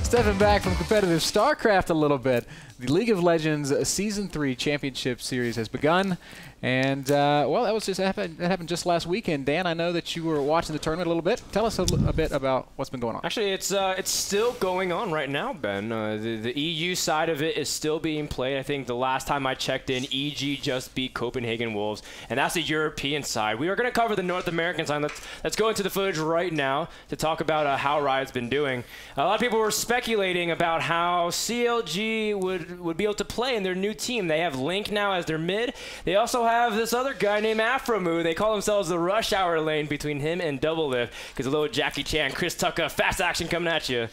Stepping back from competitive StarCraft a little bit, the League of Legends Season 3 Championship Series has begun. And, well, that happened just last weekend. Dan, I know that you were watching the tournament a little bit. Tell us a bit about what's been going on. Actually, it's still going on right now, Ben. The EU side of it is still being played. I think the last time I checked in, EG just beat Copenhagen Wolves, and that's the European side. We are going to cover the North American side. Let's go into the footage right now to talk about how Riot's been doing. A lot of people were speculating about how CLG would be able to play in their new team. They have Link now as their mid. They also have this other guy named Afromu. They call themselves the Rush Hour lane between him and Double Lift, because a little Jackie Chan, Chris Tucker, fast action coming at you.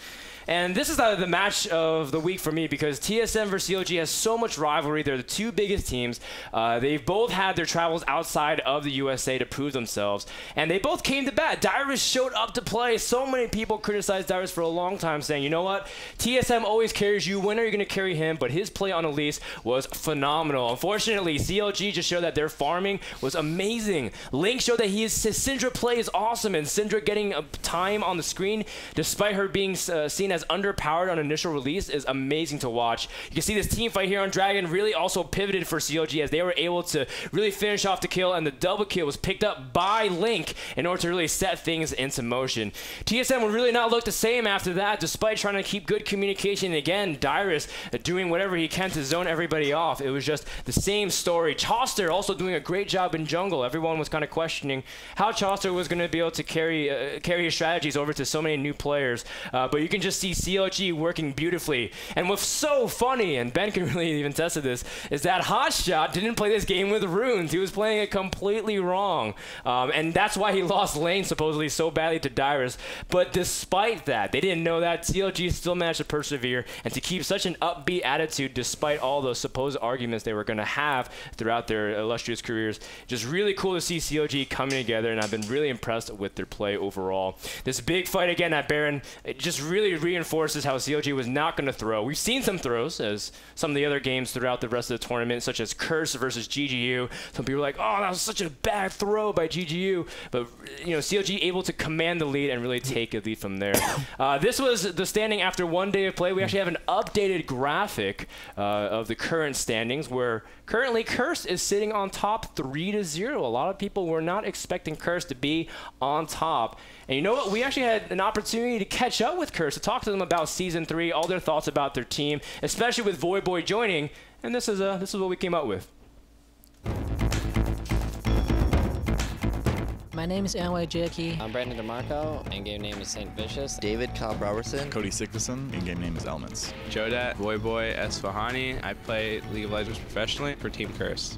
And this is the match of the week for me, because TSM versus CLG has so much rivalry. They're the two biggest teams. They've both had their travels outside of the USA to prove themselves, and they both came to bat. Dyrus showed up to play. So many people criticized Dyrus for a long time, saying, you know what, TSM always carries you. When are you going to carry him? But his play on Elise was phenomenal. Unfortunately, CLG just showed that their farming was amazing. Link showed that his Syndra play is awesome, and Syndra getting time on the screen, despite her being seen as underpowered on initial release, is amazing to watch. You can see this team fight here on Dragon really also pivoted for CLG, as they were able to really finish off the kill, and the double kill was picked up by Link in order to really set things into motion. TSM would really not look the same after that, despite trying to keep good communication. Again, Dyrus doing whatever he can to zone everybody off. It was just the same story. Choster also doing a great job in jungle. Everyone was kind of questioning how Choster was going to be able to carry his strategies over to so many new players, but you can just see CLG working beautifully. And what's so funny, and Ben can really even attest to this, is that Hotshot didn't play this game with runes. He was playing it completely wrong, and that's why he lost lane supposedly so badly to Dyrus. But despite that, they didn't know that. CLG still managed to persevere and to keep such an upbeat attitude despite all those supposed arguments they were going to have throughout their illustrious careers. Just really cool to see CLG coming together, and I've been really impressed with their play overall. This big fight again at Baron, it just really reinforces how CLG was not going to throw. We've seen some throws as some of the other games throughout the rest of the tournament, such as Curse versus GGU. Some people were like, oh, that was such a bad throw by GGU. But, you know, CLG able to command the lead and really take a lead from there. This was the standing after one day of play. We actually have an updated graphic of the current standings, where currently Curse is sitting on top 3-0. A lot of people were not expecting Curse to be on top. And you know what? We actually had an opportunity to catch up with Curse, to talk to them about Season 3, all their thoughts about their team, especially with Void Boy joining. And this is what we came up with. My name is NY Jackie. I'm Brandon DeMarco. In-game name is Saint Vicious. David Cobb Robertson. Cody Sigvason. In-game name is Elements. Jodat, Voyboy, Esfahani. I play League of Legends professionally for Team Curse.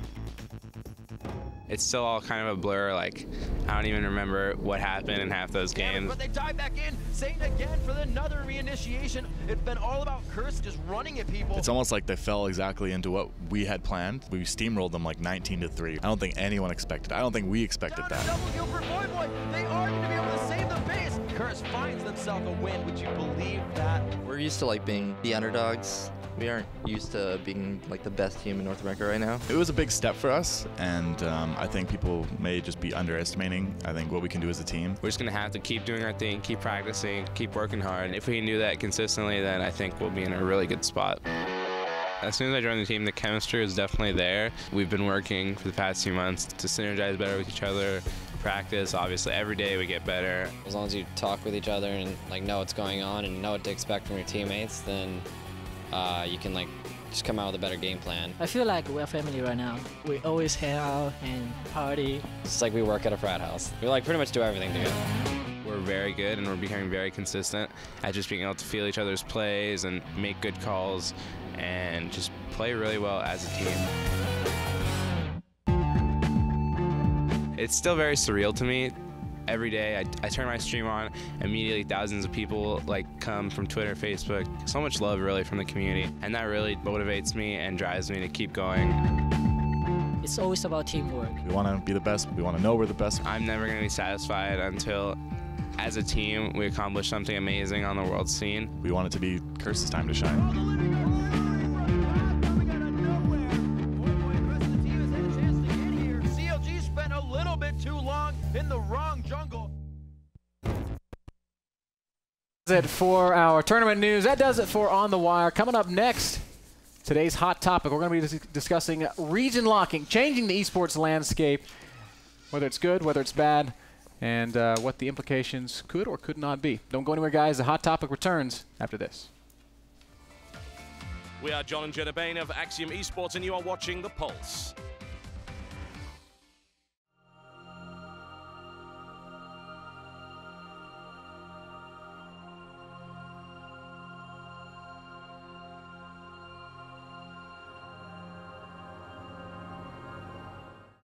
It's still all kind of a blur. Like, I don't even remember what happened in half those games. But they dive back in, Saint again for another reinitiation. It's been all about Curse just running at people. It's almost like they fell exactly into what we had planned. We steamrolled them like 19-3. I don't think anyone expected. I don't think we expected that. Double kill for Voyboy. They are going to be able to save the base. Curse finds themselves a win. Would you believe that? We're used to like being the underdogs. We aren't used to being like the best team in North America right now. It was a big step for us, and I think people may just be underestimating, I think, what we can do as a team. We're just going to have to keep doing our thing, keep practicing, keep working hard. If we can do that consistently, then I think we'll be in a really good spot. As soon as I joined the team, the chemistry is definitely there. We've been working for the past few months to synergize better with each other. Practice, obviously, every day we get better. As long as you talk with each other and like know what's going on and know what to expect from your teammates, then you can like just come out with a better game plan. I feel like we're family right now. We always hang out and party. It's like we work at a frat house. We like pretty much do everything together. We're very good, and we're becoming very consistent at just being able to feel each other's plays and make good calls and just play really well as a team. It's still very surreal to me. Every day I turn my stream on, immediately thousands of people like come from Twitter, Facebook. So much love really from the community, and that really motivates me and drives me to keep going. It's always about teamwork. We want to be the best. We want to know we're the best. I'm never going to be satisfied until, as a team, we accomplish something amazing on the world scene. We want it to be Curse's time to shine. Too long in the wrong jungle. That's it for our tournament news. That does it for On the Wire. Coming up next, today's hot topic. We're going to be discussing region locking, changing the esports landscape, whether it's good, whether it's bad, and what the implications could or could not be. Don't go anywhere, guys. The hot topic returns after this. We are John and Jenna Bain of Axiom Esports, and you are watching The Pulse.